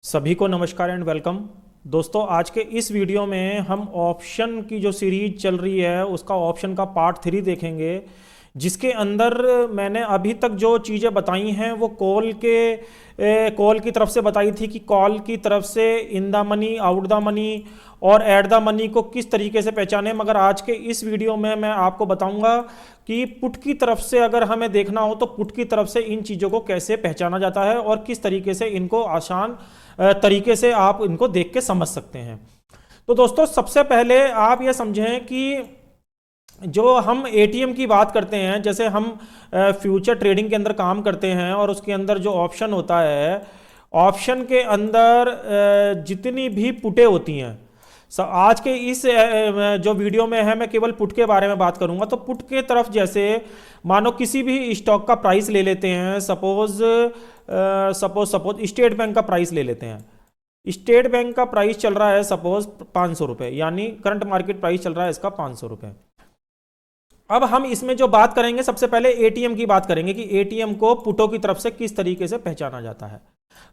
सभी को नमस्कार एंड वेलकम। दोस्तों, आज के इस वीडियो में हम ऑप्शन की जो सीरीज चल रही है उसका ऑप्शन का पार्ट 3 देखेंगे, जिसके अंदर मैंने अभी तक जो चीज़ें बताई हैं वो कॉल की तरफ से बताई थी कि कॉल की तरफ से in the money, out the money और एट द मनी को किस तरीके से पहचाने। मगर आज के इस वीडियो में मैं आपको बताऊंगा कि पुट की तरफ से अगर हमें देखना हो तो पुट की तरफ से इन चीज़ों को कैसे पहचाना जाता है और किस तरीके से इनको आसान तरीके से आप इनको देख के समझ सकते हैं। तो दोस्तों, सबसे पहले आप ये समझें कि जो हम एटीएम की बात करते हैं, जैसे हम फ्यूचर ट्रेडिंग के अंदर काम करते हैं और उसके अंदर जो ऑप्शन होता है, ऑप्शन के अंदर जितनी भी पुटें होती हैं, आज के इस जो वीडियो में है मैं केवल पुट के बारे में बात करूंगा। तो पुट के तरफ जैसे मानो किसी भी स्टॉक का प्राइस ले लेते हैं, सपोज स्टेट बैंक का प्राइस ले लेते हैं। स्टेट बैंक का प्राइस चल रहा है सपोज 500 रुपये, यानी करंट मार्केट प्राइस चल रहा है इसका 500 रुपये। अब हम इसमें जो बात करेंगे, सबसे पहले एटीएम की बात करेंगे कि एटीएम को पुटों की तरफ से किस तरीके से पहचाना जाता है।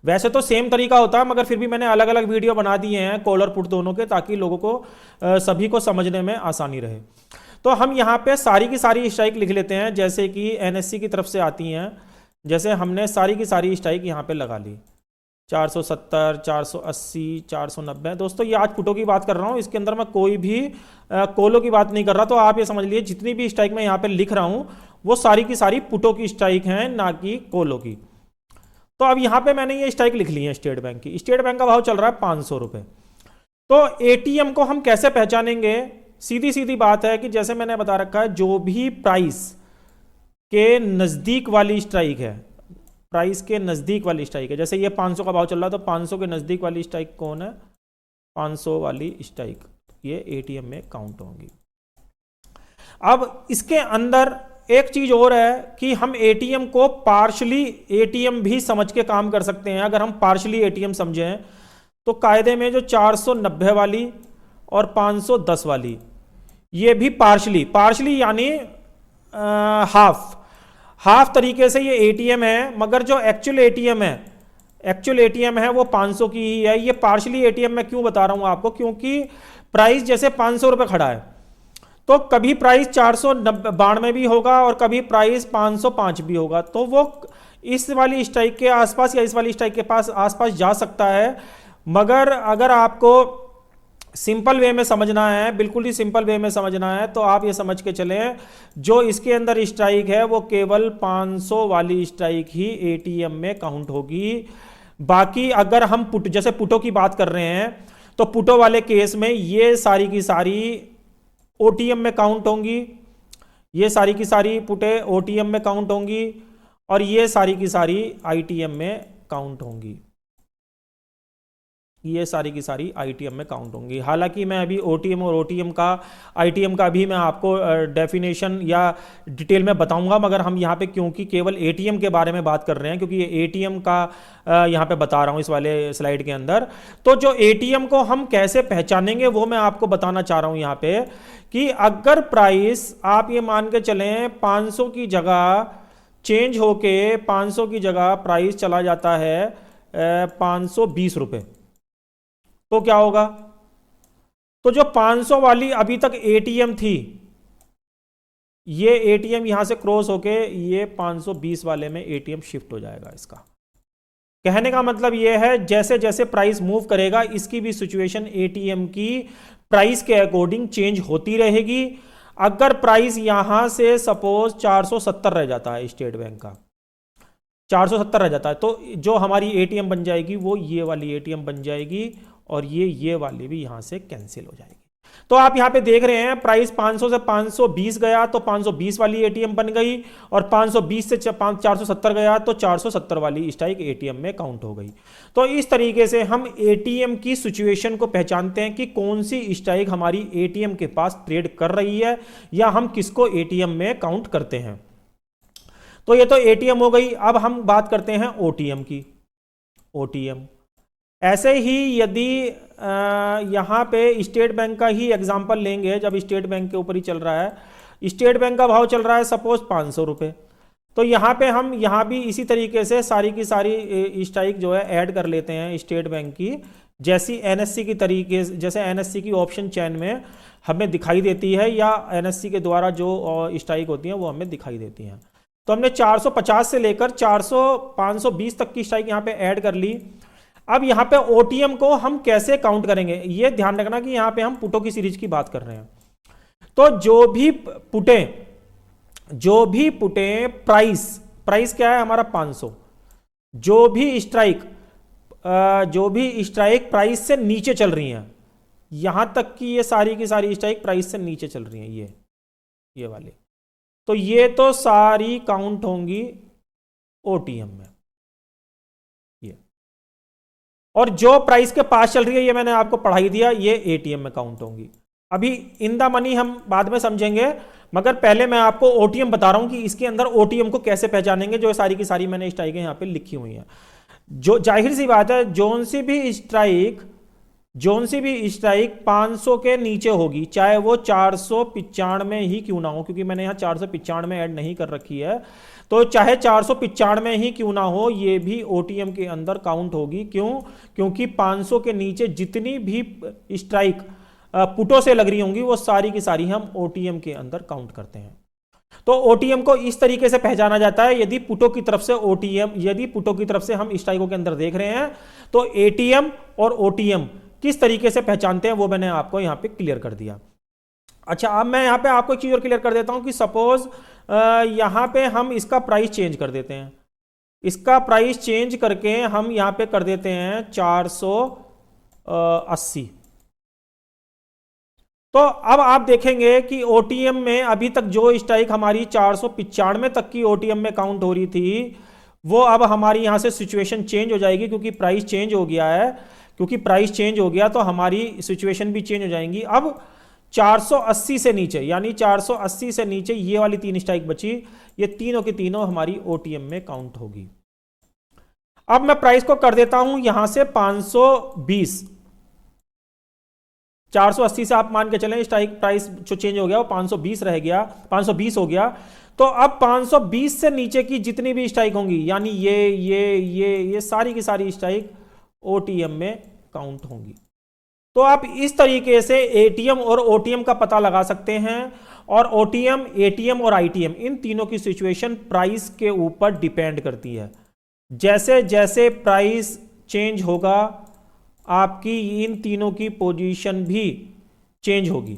वैसे तो सेम तरीका होता है, मगर फिर भी मैंने अलग अलग वीडियो बना दिए हैं कॉल और पुट दोनों के, ताकि लोगों को सभी को समझने में आसानी रहे। तो हम यहाँ पे सारी की सारी स्ट्राइक लिख लेते हैं, जैसे कि एनएससी की तरफ से आती हैं। जैसे हमने सारी की सारी स्ट्राइक यहाँ पे लगा ली, 470, 480, 490। दोस्तों, ये आज पुटों की बात कर रहा हूँ, इसके अंदर मैं कोई भी कॉलों की बात नहीं कर रहा। तो आप ये समझ लीजिए जितनी भी स्ट्राइक मैं यहाँ पे लिख रहा हूँ वो सारी की सारी पुटों की स्ट्राइक हैं, ना कि कॉलों की। तो अब यहाँ पे मैंने ये स्ट्राइक लिख ली है स्टेट बैंक की। स्टेट बैंक का भाव चल रहा है 500 रुपये। तो एटीएम को हम कैसे पहचानेंगे? सीधी सीधी बात है कि जैसे मैंने बता रखा है, जो भी प्राइस के नज़दीक वाली स्ट्राइक है, प्राइस के नज़दीक वाली स्ट्राइक है, जैसे ये 500 का भाव चल रहा है तो 500 के नज़दीक वाली स्ट्राइक कौन है? 500 वाली स्ट्राइक, ये एटीएम में काउंट होंगी। अब इसके अंदर एक चीज और है कि हम एटीएम को पार्शली एटीएम भी समझ के काम कर सकते हैं। अगर हम पार्शली एटीएम समझें तो कायदे में जो 490 वाली और 510 वाली, ये भी पार्शली यानी हाफ तरीके से ये एटीएम है, मगर जो एक्चुअल एटीएम है वो 500 की ही है। ये पार्शली एटीएम मैं क्यों बता रहा हूं आपको? क्योंकि प्राइस जैसे 500 रुपये खड़ा है, तो कभी प्राइस 492 भी होगा और कभी प्राइस 505 भी होगा। तो वो इस वाली स्ट्राइक के आसपास या इस वाली स्ट्राइक के पास आसपास जा सकता है। मगर अगर आपको सिंपल वे में समझना है, बिल्कुल ही सिंपल वे में समझना है, तो आप ये समझ के चलें जो इसके अंदर स्ट्राइक है वो केवल 500 वाली स्ट्राइक ही एटीएम में काउंट होगी। बाकी अगर हम पुट, जैसे पुटों की बात कर रहे हैं, तो पुटों वाले केस में ये सारी की सारी ओटीएम में काउंट होंगी, ये सारी की सारी पुटे ओटीएम में काउंट होंगी और ये सारी की सारी आईटीएम में काउंट होंगी। ये सारी की सारी आईटीएम में काउंट होंगी। हालांकि मैं अभी ओटीएम और आईटीएम का भी मैं आपको डेफिनेशन या डिटेल में बताऊंगा, मगर हम यहाँ पे क्योंकि केवल एटीएम के बारे में बात कर रहे हैं, क्योंकि ये एटीएम का यहाँ पे बता रहा हूँ इस वाले स्लाइड के अंदर। तो जो एटीएम को हम कैसे पहचानेंगे वो मैं आपको बताना चाह रहा हूँ यहाँ पे, कि अगर प्राइस आप ये मान के चलें 500 की जगह चेंज होके 500 की जगह प्राइस चला जाता है 520 रुपये, तो क्या होगा? तो जो 500 वाली अभी तक एटीएम थी, ये एटीएम यहां से क्रॉस होके ये 520 वाले में एटीएम शिफ्ट हो जाएगा। इसका कहने का मतलब ये है जैसे जैसे प्राइस मूव करेगा इसकी भी सिचुएशन एटीएम की प्राइस के अकॉर्डिंग चेंज होती रहेगी। अगर प्राइस यहां से सपोज 470 रह जाता है, स्टेट बैंक का 470 रह जाता है, तो जो हमारी एटीएम बन जाएगी वो ये वाली एटीएम बन जाएगी और ये वाली भी यहां से कैंसिल हो जाएगी। तो आप यहां पे देख रहे हैं प्राइस 500 से 520 गया तो 520 वाली एटीएम बन गई, और 520 से 470 गया तो 470 वाली स्ट्राइक एटीएम में काउंट हो गई। तो इस तरीके से हम एटीएम की सिचुएशन को पहचानते हैं कि कौन सी स्ट्राइक हमारी एटीएम के पास ट्रेड कर रही है या हम किसको एटीएम में काउंट करते हैं। तो ये तो एटीएम हो गई। अब हम बात करते हैं ओटीएम की। ओटीएम ऐसे ही यदि यहाँ पे स्टेट बैंक का ही एग्जांपल लेंगे, जब स्टेट बैंक के ऊपर ही चल रहा है, स्टेट बैंक का भाव चल रहा है सपोज 500 रुपये, तो यहाँ पे हम यहाँ भी इसी तरीके से सारी की सारी स्ट्राइक जो है ऐड कर लेते हैं स्टेट बैंक की, जैसी एनएससी की तरीके से, जैसे एनएससी की ऑप्शन चेन में हमें दिखाई देती है या एनएससी के द्वारा जो स्ट्राइक होती है वो हमें दिखाई देती हैं। तो हमने 450 से लेकर 520 तक की स्ट्राइक यहाँ पे ऐड कर ली। अब यहाँ पे ओटीएम को हम कैसे काउंट करेंगे, ये ध्यान रखना कि यहाँ पे हम पुटों की सीरीज की बात कर रहे हैं। तो जो भी पुटे प्राइस क्या है हमारा 500, जो भी स्ट्राइक प्राइस से नीचे चल रही हैं, यहां तक कि ये सारी की सारी स्ट्राइक प्राइस से नीचे चल रही हैं, ये वाली, तो ये तो सारी काउंट होंगी ओटीएम में। ये और जो प्राइस के पास चल रही है, ये मैंने आपको पढ़ाई दिया, ये एटीएम में काउंट होंगी। अभी इन द मनी हम बाद में समझेंगे, मगर पहले मैं आपको ओटीएम बता रहा हूं कि इसके अंदर ओटीएम को कैसे पहचानेंगे, जो सारी की सारी मैंने स्ट्राइकें यहां पे लिखी हुई हैं। जो जाहिर सी बात है, जोन सी भी स्ट्राइक 500 के नीचे होगी, चाहे वो 495 ही क्यों ना हो, क्योंकि मैंने यहां 495 ऐड नहीं कर रखी है, तो चाहे 495 ही क्यों ना हो, ये भी ओटीएम के अंदर काउंट होगी। क्यों? क्योंकि 500 के नीचे जितनी भी स्ट्राइक पुटों से लग रही होंगी, वो सारी की सारी हम ओटीएम के अंदर काउंट करते हैं। तो ओटीएम को इस तरीके से पहचाना जाता है। यदि पुटों की तरफ से हम स्ट्राइकों के अंदर देख रहे हैं, तो एटीएम और ओटीएम किस तरीके से पहचानते हैं वो मैंने आपको यहां पे क्लियर कर दिया। अच्छा, अब मैं यहां पे आपको एक चीज और क्लियर कर देता हूं कि सपोज यहां पे हम इसका प्राइस चेंज कर देते हैं, इसका प्राइस चेंज करके हम यहां पे कर देते हैं 480। तो अब आप देखेंगे कि ओटीएम में अभी तक जो स्ट्राइक हमारी 495 तक की ओटीएम में काउंट हो रही थी, वो अब हमारी यहां से सिचुएशन चेंज हो जाएगी, क्योंकि प्राइस चेंज हो गया है। क्योंकि प्राइस चेंज हो गया तो हमारी सिचुएशन भी चेंज हो जाएंगी। अब 480 से नीचे, यानी 480 से नीचे ये वाली 3 स्ट्राइक बची, ये तीनों की तीनों हमारी ओटीएम में काउंट होगी। अब मैं प्राइस को कर देता हूं यहां से 520। 480 से आप मान के चलें स्ट्राइक प्राइस जो चेंज हो गया वो 520 रह गया, 520 हो गया। तो अब 520 से नीचे की जितनी भी स्ट्राइक होंगी, यानी ये सारी की सारी स्ट्राइक ओटीएम में काउंट होंगी। तो आप इस तरीके से एटीएम और ओटीएम का पता लगा सकते हैं। और ओटीएम, एटीएम और आईटीएम, इन तीनों की सिचुएशन प्राइस के ऊपर डिपेंड करती है। जैसे जैसे प्राइस चेंज होगा, आपकी इन तीनों की पोजीशन भी चेंज होगी।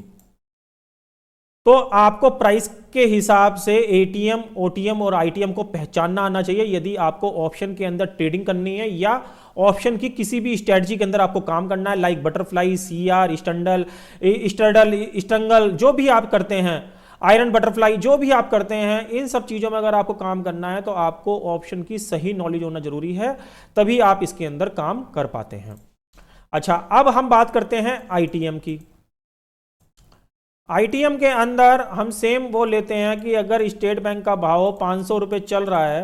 तो आपको प्राइस के हिसाब से एटीएम, ओटीएम और आईटीएम को पहचानना आना चाहिए। यदि आपको ऑप्शन के अंदर ट्रेडिंग करनी है या ऑप्शन की किसी भी स्ट्रेटजी के अंदर आपको काम करना है, लाइक बटरफ्लाई, सीआर, स्टंगल, जो भी आप करते हैं, आयरन बटरफ्लाई, जो भी आप करते हैं, इन सब चीजों में अगर आपको काम करना है तो आपको ऑप्शन की सही नॉलेज होना जरूरी है, तभी आप इसके अंदर काम कर पाते हैं। अच्छा, अब हम बात करते हैं आईटीएम की। आईटीएम के अंदर हम सेम वो लेते हैं कि अगर स्टेट बैंक का भाव 500 रुपये चल रहा है,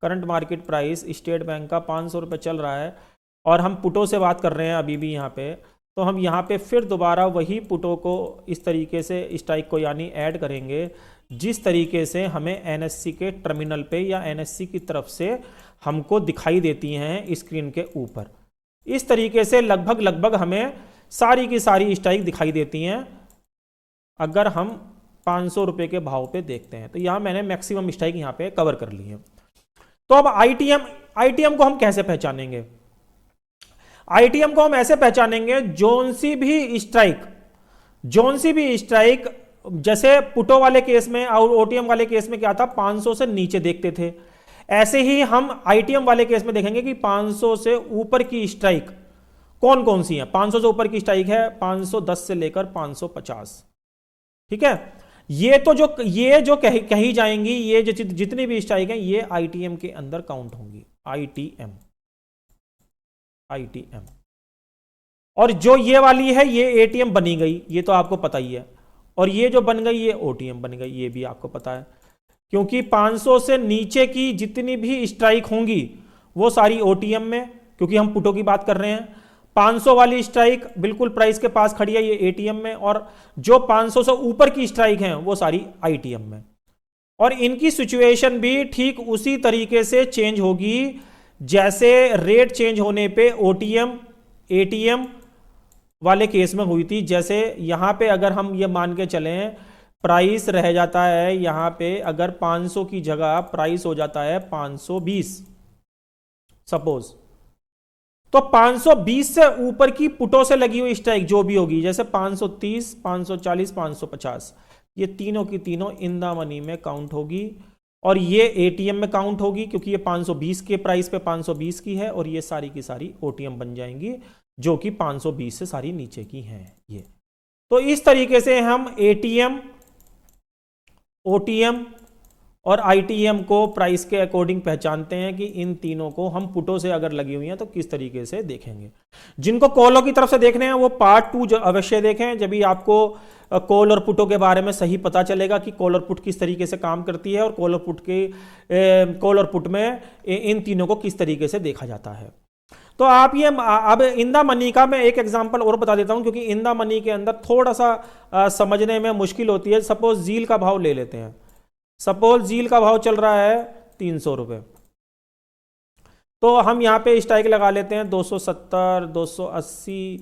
current market price state bank का 500 रुपये चल रहा है, और हम पुटों से बात कर रहे हैं अभी भी यहाँ पे, तो हम यहाँ पे फिर दोबारा वही पुटों को इस तरीके से स्ट्राइक को यानी ऐड करेंगे, जिस तरीके से हमें एनएससी के टर्मिनल पे या एनएससी की तरफ से हमको दिखाई देती हैं स्क्रीन के ऊपर। इस तरीके से लगभग हमें सारी की सारी स्ट्राइक दिखाई देती हैं अगर हम 500 रुपये के भाव पे देखते हैं। तो यहाँ मैंने मैक्सिमम स्ट्राइक यहाँ पे कवर कर ली है। तो अब आईटीएम को हम कैसे पहचानेंगे? आईटीएम को हम ऐसे पहचानेंगे, जोन सी भी स्ट्राइक, जैसे पुटो वाले केस में और ओटीएम वाले केस में क्या था, 500 से नीचे देखते थे, ऐसे ही हम आईटीएम वाले केस में देखेंगे कि 500 से ऊपर की स्ट्राइक कौन कौन सी है। 500 से ऊपर की स्ट्राइक है 510 से लेकर 550। ठीक है, ये जो कही जाएंगी, ये जो जितनी भी स्ट्राइक है, ये आईटीएम के अंदर काउंट होंगी। आईटीएम और जो ये वाली है, ये एटीएम बनी गई, ये तो आपको पता ही है, और ये जो बन गई ये ओटीएम बन गई, ये भी आपको पता है। क्योंकि 500 से नीचे की जितनी भी स्ट्राइक होंगी वो सारी ओटीएम में, क्योंकि हम पुटों की बात कर रहे हैं। 500 वाली स्ट्राइक बिल्कुल प्राइस के पास खड़ी है, ये एटीएम में, और जो 500 से ऊपर की स्ट्राइक हैं वो सारी आईटीएम में। और इनकी सिचुएशन भी ठीक उसी तरीके से चेंज होगी जैसे रेट चेंज होने पे ओटीएम एटीएम वाले केस में हुई थी। जैसे यहां पे अगर हम ये मान के चलें प्राइस रह जाता है, यहां पे अगर 500 की जगह प्राइस हो जाता है 520 सपोज, तो 520 से ऊपर की पुटों से लगी हुई स्ट्राइक जो भी होगी, जैसे 530 540 550, ये तीनों की तीनों इन द मनी में काउंट होगी और ये एटीएम में काउंट होगी क्योंकि ये 520 के प्राइस पे 520 की है और ये सारी की सारी ओटीएम बन जाएंगी जो कि 520 से सारी नीचे की हैं ये। तो इस तरीके से हम एटीएम ओटीएम और आईटीएम को प्राइस के अकॉर्डिंग पहचानते हैं कि इन तीनों को हम पुटों से अगर लगी हुई हैं तो किस तरीके से देखेंगे। जिनको कॉलों की तरफ से देखने हैं वो पार्ट 2 अवश्य देखें, जब भी आपको कॉल और पुटों के बारे में सही पता चलेगा कि कॉल और पुट किस तरीके से काम करती है और कॉल और पुट में इन तीनों को किस तरीके से देखा जाता है। तो आप ये अब इन द मनी का मैं एक एग्जांपल और बता देता हूं क्योंकि इन द मनी के अंदर थोड़ा सा समझने में मुश्किल होती है। सपोज जील का भाव ले लेते हैं, सपोज जील का भाव चल रहा है 300 रुपये, तो हम यहां पे स्ट्राइक लगा लेते हैं 270 280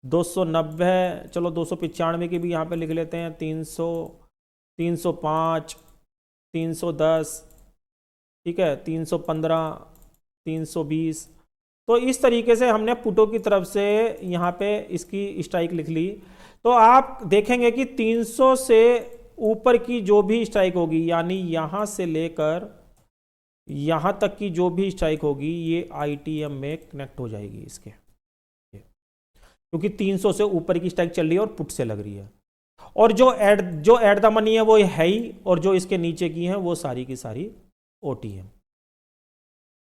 290, चलो 295 की भी यहां पे लिख लेते हैं, 300 305 310, ठीक है, 315 320। तो इस तरीके से हमने पुटों की तरफ से यहाँ पे इसकी स्ट्राइक लिख ली। तो आप देखेंगे कि 300 से ऊपर की जो भी स्ट्राइक होगी, यानी यहाँ से लेकर यहाँ तक की जो भी स्ट्राइक होगी ये आईटीएम में कनेक्ट हो जाएगी इसके, क्योंकि 300 से ऊपर की स्ट्राइक चल रही है और पुट से लग रही है। और जो एड द मनी है वो है ही, और जो इसके नीचे की है वो सारी की सारी ओटीएम।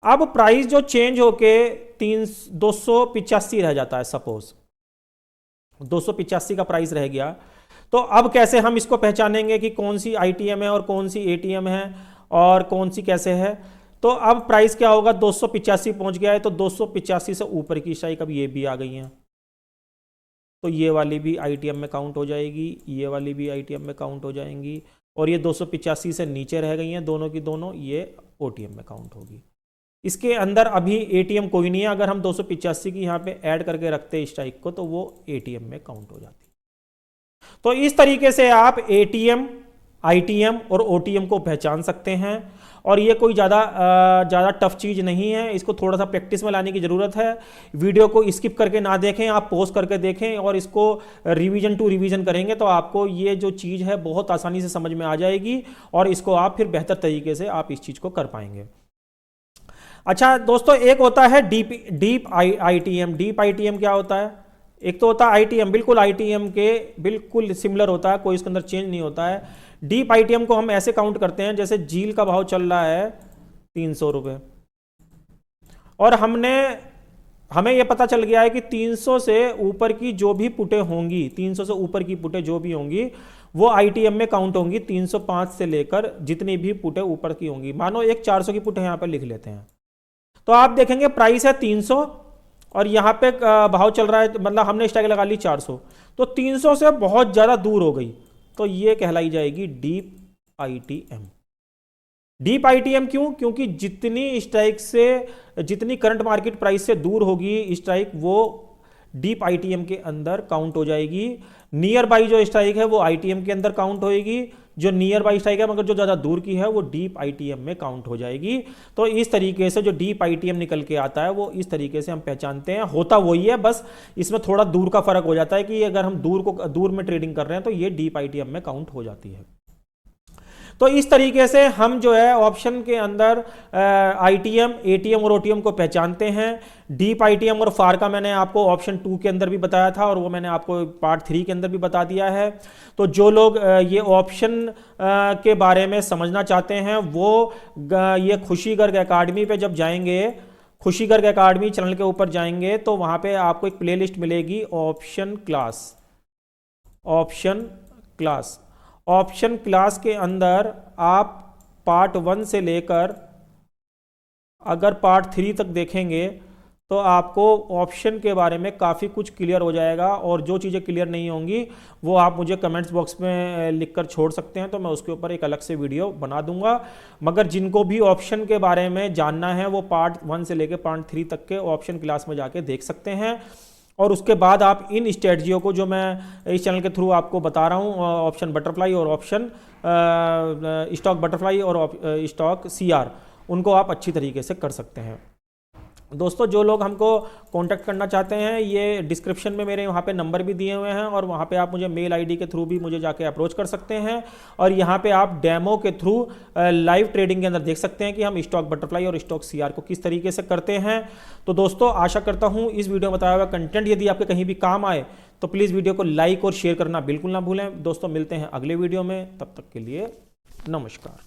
अब प्राइस जो चेंज होके 285 रह जाता है, सपोज 285 का प्राइस रह गया, तो अब कैसे हम इसको पहचानेंगे कि कौन सी आईटीएम है और कौन सी एटीएम है और कौन सी कैसे है। तो अब प्राइस क्या होगा, 285 पहुंच गया है, तो 285 से ऊपर की स्ट्राइक अब ये भी आ गई हैं, तो ये वाली भी आईटीएम में काउंट हो जाएगी, ये वाली भी आईटीएम में काउंट हो जाएंगी, और ये 285 से नीचे रह गई हैं दोनों की दोनों, ये ओटीएम में काउंट होगी। इसके अंदर अभी एटीएम कोई नहीं है, अगर हम 285 की यहाँ पे ऐड करके रखते हैं स्ट्राइक को तो वो एटीएम में काउंट हो जाती है। तो इस तरीके से आप एटीएम आईटीएम और ओटीएम को पहचान सकते हैं, और ये कोई ज़्यादा टफ चीज़ नहीं है, इसको थोड़ा सा प्रैक्टिस में लाने की ज़रूरत है। वीडियो को स्किप करके ना देखें, आप पॉज करके देखें और इसको रिवीजन टू रिवीजन करेंगे तो आपको ये जो चीज़ है बहुत आसानी से समझ में आ जाएगी और इसको आप फिर बेहतर तरीके से आप इस चीज़ को कर पाएंगे। अच्छा दोस्तों, एक होता है डीप आईटीएम। डीप आईटीएम क्या होता है? एक तो होता है आईटीएम, बिल्कुल आईटीएम के बिल्कुल सिमिलर होता है, कोई इसके अंदर चेंज नहीं होता है। डीप आईटीएम को हम ऐसे काउंट करते हैं जैसे जील का भाव चल रहा है 300 रुपये, और हमें यह पता चल गया है कि 300 से ऊपर की जो भी पुटें होंगी, 300 से ऊपर की पुटें जो भी होंगी वो आईटीएम में काउंट होंगी। 305 से लेकर जितनी भी पुटें ऊपर की होंगी, मानो एक 400 की पुट यहां पर लिख लेते हैं, तो आप देखेंगे प्राइस है 300 और यहां पे भाव चल रहा है, मतलब हमने स्ट्राइक लगा ली 400, तो 300 से बहुत ज्यादा दूर हो गई, तो ये कहलाई जाएगी डीप आईटीएम। डीप आईटीएम क्यों? क्योंकि जितनी करंट मार्केट प्राइस से दूर होगी स्ट्राइक, वो डीप आईटीएम के अंदर काउंट हो जाएगी। नियर बाई जो स्ट्राइक है वो आईटीएम के अंदर काउंट होएगी, जो नियर बाई स्ट्राइक है मगर जो ज्यादा दूर की है वो डीप आईटीएम में काउंट हो जाएगी। तो इस तरीके से जो डीप आईटीएम निकल के आता है वो इस तरीके से हम पहचानते हैं। होता वही है, बस इसमें थोड़ा दूर का फर्क हो जाता है कि अगर हम दूर में ट्रेडिंग कर रहे हैं तो ये डीप आईटीएम में काउंट हो जाती है। तो इस तरीके से हम जो है ऑप्शन के अंदर आईटीएम, एटीएम और ओटीएम को पहचानते हैं। डीप आईटीएम और फार का मैंने आपको ऑप्शन 2 के अंदर भी बताया था और वो मैंने आपको पार्ट 3 के अंदर भी बता दिया है। तो जो लोग ये ऑप्शन के बारे में समझना चाहते हैं वो ये खुशी गर्ग अकाडमी पे जब जाएंगे, खुशी गर्ग अकाडमी चैनल के ऊपर जाएंगे तो वहां पे आपको एक प्लेलिस्ट मिलेगी ऑप्शन क्लास के अंदर आप पार्ट 1 से लेकर अगर पार्ट 3 तक देखेंगे तो आपको ऑप्शन के बारे में काफ़ी कुछ क्लियर हो जाएगा, और जो चीज़ें क्लियर नहीं होंगी वो आप मुझे कमेंट्स बॉक्स में लिखकर छोड़ सकते हैं, तो मैं उसके ऊपर एक अलग से वीडियो बना दूंगा। मगर जिनको भी ऑप्शन के बारे में जानना है वो पार्ट 1 से लेकर पार्ट 3 तक के ऑप्शन क्लास में जाके देख सकते हैं। और उसके बाद आप इन स्ट्रेटजियों को जो मैं इस चैनल के थ्रू आपको बता रहा हूँ, ऑप्शन बटरफ्लाई और ऑप्शन स्टॉक बटरफ्लाई और स्टॉक CR, उनको आप अच्छी तरीके से कर सकते हैं। दोस्तों, जो लोग हमको कांटेक्ट करना चाहते हैं, ये डिस्क्रिप्शन में मेरे वहाँ पे नंबर भी दिए हुए हैं, और वहाँ पे आप मुझे मेल आईडी के थ्रू भी मुझे जाके अप्रोच कर सकते हैं। और यहाँ पे आप डेमो के थ्रू लाइव ट्रेडिंग के अंदर देख सकते हैं कि हम स्टॉक बटरफ्लाई और स्टॉक CR को किस तरीके से करते हैं। तो दोस्तों, आशा करता हूँ इस वीडियो में बताया हुआ कंटेंट यदि आपके कहीं भी काम आए तो प्लीज़ वीडियो को लाइक और शेयर करना बिल्कुल ना भूलें। दोस्तों, मिलते हैं अगले वीडियो में, तब तक के लिए नमस्कार।